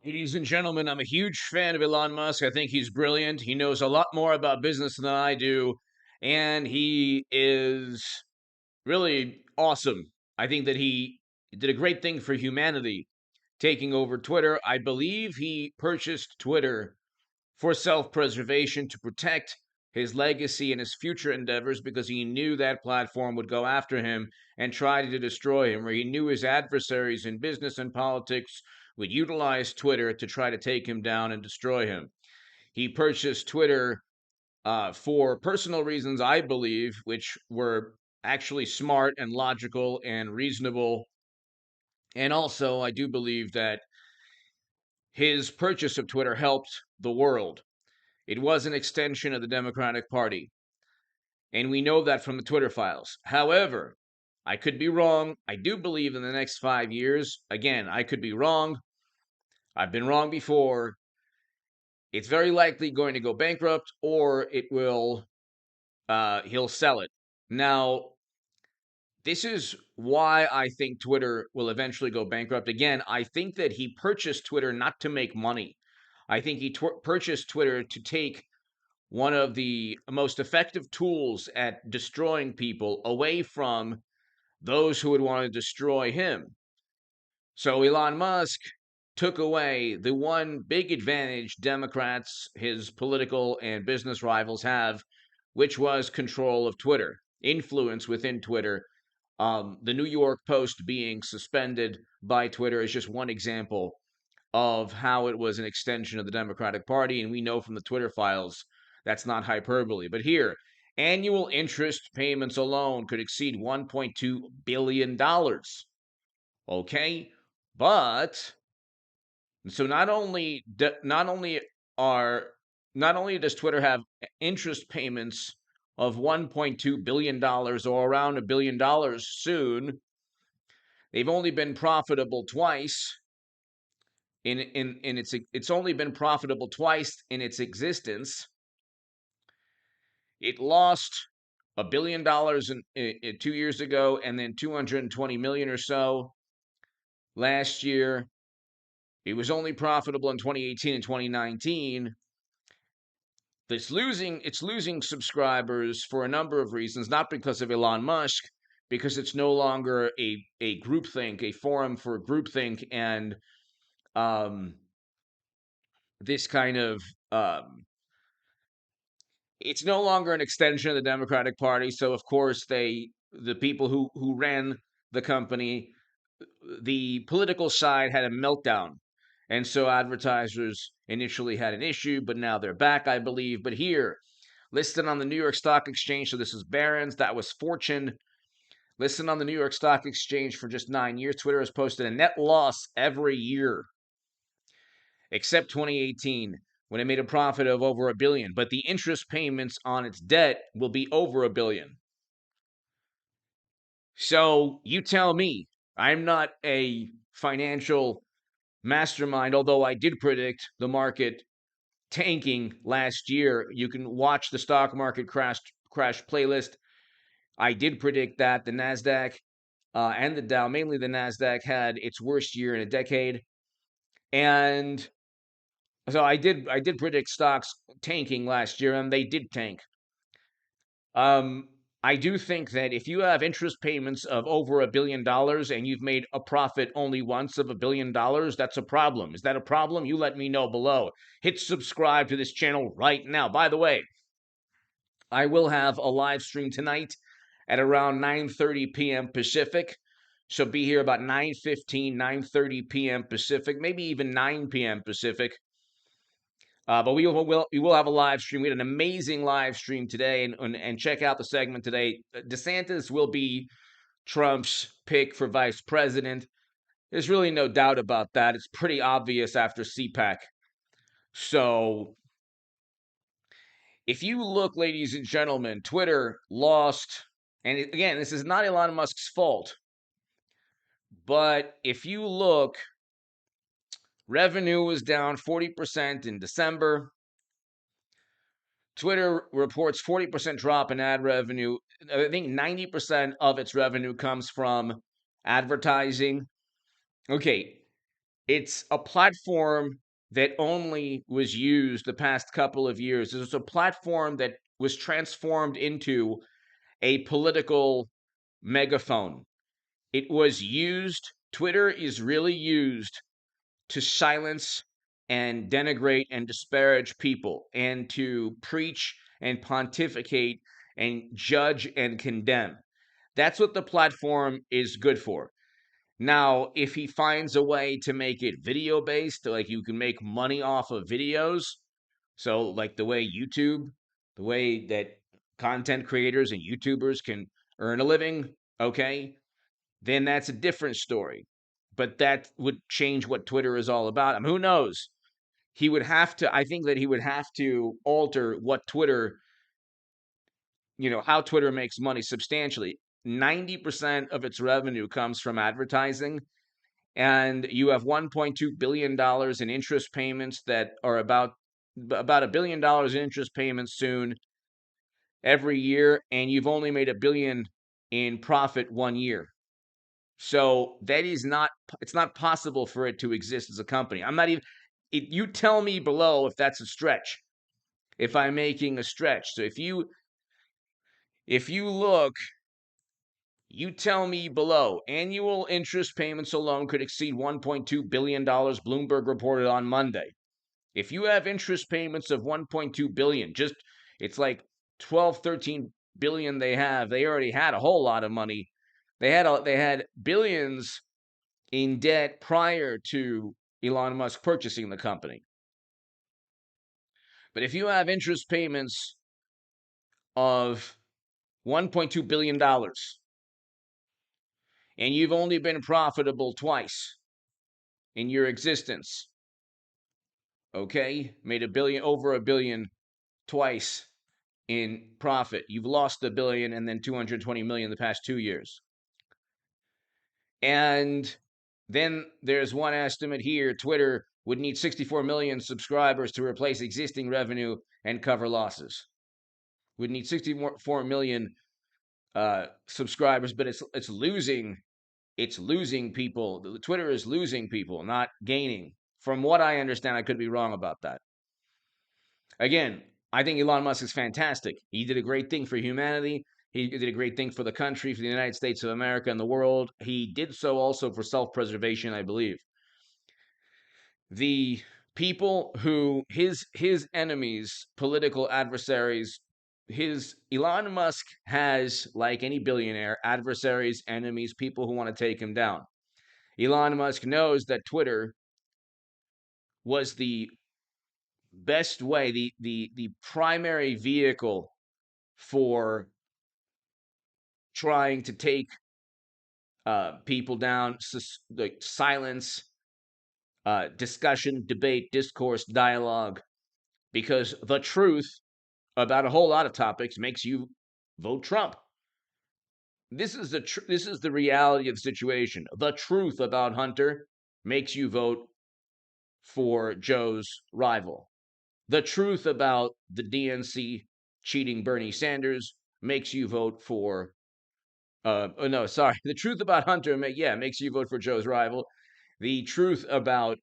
Ladies and gentlemen, I'm a huge fan of Elon Musk. I think he's brilliant. He knows a lot more about business than I do, and he is really awesome. I think that he did a great thing for humanity taking over Twitter. I believe he purchased Twitter for self preservation to protect his legacy and his future endeavors because he knew that platform would go after him and try to destroy him, or he knew his adversaries in business and politics would utilize Twitter to try to take him down and destroy him. He purchased Twitter for personal reasons, I believe, which were actually smart and logical and reasonable. And also, I do believe that his purchase of Twitter helped the world. It was an extension of the Democratic Party. And we know that from the Twitter files. However, I could be wrong. I do believe in the next 5 years, again, I could be wrong. I've been wrong before. It's very likely going to go bankrupt, or he'll sell it. Now, this is why I think Twitter will eventually go bankrupt. Again, I think that he purchased Twitter not to make money. I think he purchased Twitter to take one of the most effective tools at destroying people away from those who would want to destroy him. So Elon Musk took away the one big advantage Democrats, his political and business rivals, have, which was control of Twitter, influence within Twitter. The New York Post being suspended by Twitter is just one example of how it was an extension of the Democratic Party. And we know from the Twitter files that's not hyperbole. But here, annual interest payments alone could exceed $1.2 billion. Okay. But so are not only does Twitter have interest payments of $1.2 billion or around $1 billion soon, they've only been profitable twice in it's only been profitable twice in its existence. It lost $1 billion in 2 years ago, and then 220 million or so last year. It was only profitable in 2018 and 2019. It's losing subscribers for a number of reasons, not because of Elon Musk, because it's no longer a groupthink, a forum for groupthink, and um, this kind of it's no longer an extension of the Democratic Party. So of course the people who ran the company, the political side had a meltdown. And so advertisers initially had an issue, but now they're back, I believe. But here, listed on the New York Stock Exchange, so this is Barron's, that was Fortune. Listed on the New York Stock Exchange for just 9 years, Twitter has posted a net loss every year, except 2018, when it made a profit of over $1 billion. But the interest payments on its debt will be over $1 billion. So you tell me, I'm not a financial mastermind, although I did predict the market tanking last year. You can watch the stock market crash playlist. I did predict that the Nasdaq and the Dow, mainly the Nasdaq, had its worst year in a decade, and so I did predict stocks tanking last year, and they did tank. I do think that if you have interest payments of over $1 billion and you've made a profit only once of $1 billion, that's a problem. Is that a problem? You let me know below. Hit subscribe to this channel right now. By the way, I will have a live stream tonight at around 9:30 p.m. Pacific. So be here about 9:15, 9:30 p.m. Pacific, maybe even 9 p.m. Pacific. But we will have a live stream. We had an amazing live stream today, and check out the segment today. DeSantis will be Trump's pick for vice president. There's really no doubt about that. It's pretty obvious after CPAC. So if you look, ladies and gentlemen, Twitter lost, and again, this is not Elon Musk's fault, but if you look, revenue was down 40% in December. Twitter reports 40% drop in ad revenue. I think 90% of its revenue comes from advertising. Okay, It's a platform that only was used the past couple of years. It's a platform that was transformed into a political megaphone. It was used, Twitter is really used to silence and denigrate and disparage people and to preach and pontificate and judge and condemn. That's what the platform is good for. Now, if he finds a way to make it video based, like you can make money off of videos, so like the way YouTube, the way that content creators and YouTubers can earn a living, okay, then that's a different story. But that would change what Twitter is all about. I mean, who knows? He would have to, I think that he would have to alter what Twitter, how Twitter makes money substantially. 90% of its revenue comes from advertising, and you have $1.2 billion in interest payments that are about $1 billion in interest payments soon every year, and you've only made $1 billion in profit 1 year. So that is not, it's not possible for it to exist as a company. I'm not even, you tell me below if that's a stretch, if I'm making a stretch. So if you look, you tell me below, annual interest payments alone could exceed $1.2 billion, Bloomberg reported on Monday. If you have interest payments of 1.2 billion, just it's like 12, 13 billion they already had a whole lot of money. They had billions in debt prior to Elon Musk purchasing the company. But if you have interest payments of $1.2 billion and you've only been profitable twice in your existence, okay, made over a billion twice in profit. You've lost $1 billion and then 220 million the past 2 years. And then there's one estimate here. Twitter would need 64 million subscribers to replace existing revenue and cover losses. Would need 64 million subscribers, but it's losing people. Twitter is losing people, not gaining. From what I understand, I could be wrong about that. Again, I think Elon Musk is fantastic. He did a great thing for humanity. He did a great thing for the country, for the United States of America and the world. He did so also for self-preservation, I believe. The people who his enemies, political adversaries, his Elon Musk has, like any billionaire, adversaries, enemies, people who want to take him down. Elon Musk knows that Twitter was the best way, the primary vehicle for trying to take people down, like silence, discussion, debate, discourse, dialogue, because the truth about a whole lot of topics makes you vote Trump. This is the reality of the situation. The truth about Hunter makes you vote for Joe's rival. The truth about the DNC cheating Bernie Sanders makes you vote for oh no, sorry. The truth about Hunter makes you vote for Joe's rival. The truth about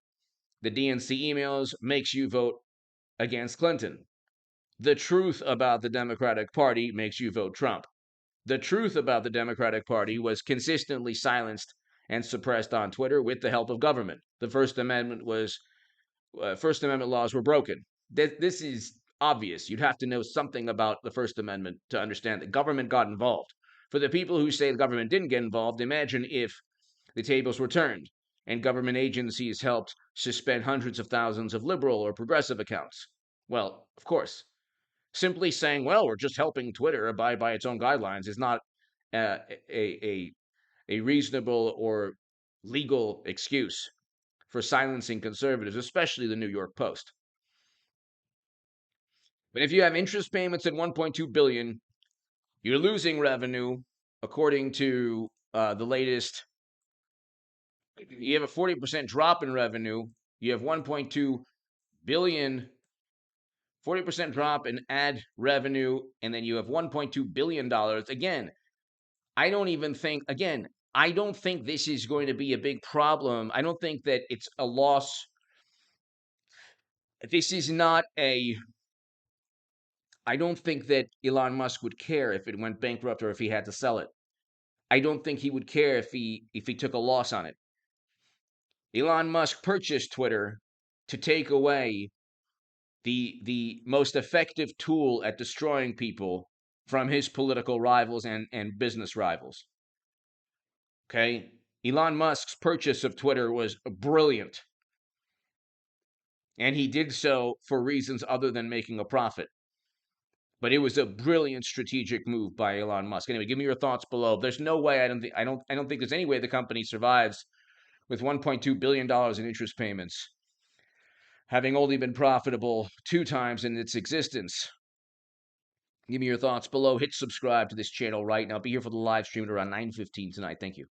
the DNC emails makes you vote against Clinton. The truth about the Democratic Party makes you vote Trump. The truth about the Democratic Party was consistently silenced and suppressed on Twitter with the help of government. The First Amendment laws were broken. This is obvious. You'd have to know something about the First Amendment to understand that government got involved. For the people who say the government didn't get involved, imagine if the tables were turned and government agencies helped suspend hundreds of thousands of liberal or progressive accounts. Well, of course. Simply saying, well, we're just helping Twitter abide by its own guidelines is not a reasonable or legal excuse for silencing conservatives, especially the New York Post. But if you have interest payments at 1.2 billion, you're losing revenue according to the latest. You have a 40% drop in revenue. You have 1.2 billion, 40% drop in ad revenue, and then you have $1.2 billion. Again, I don't even think, again, I don't think this is going to be a big problem. I don't think that it's a loss. This is not a I don't think that Elon Musk would care if it went bankrupt or if he had to sell it. I don't think he would care if he took a loss on it. Elon Musk purchased Twitter to take away the most effective tool at destroying people from his political rivals and business rivals. Okay? Elon Musk's purchase of Twitter was brilliant. And he did so for reasons other than making a profit. But it was a brilliant strategic move by Elon Musk. Anyway, give me your thoughts below. There's no way I don't think there's any way the company survives with $1.2 billion in interest payments, having only been profitable 2 times in its existence. Give me your thoughts below. Hit subscribe to this channel right now. Be here for the live stream at around 9:15 tonight. Thank you.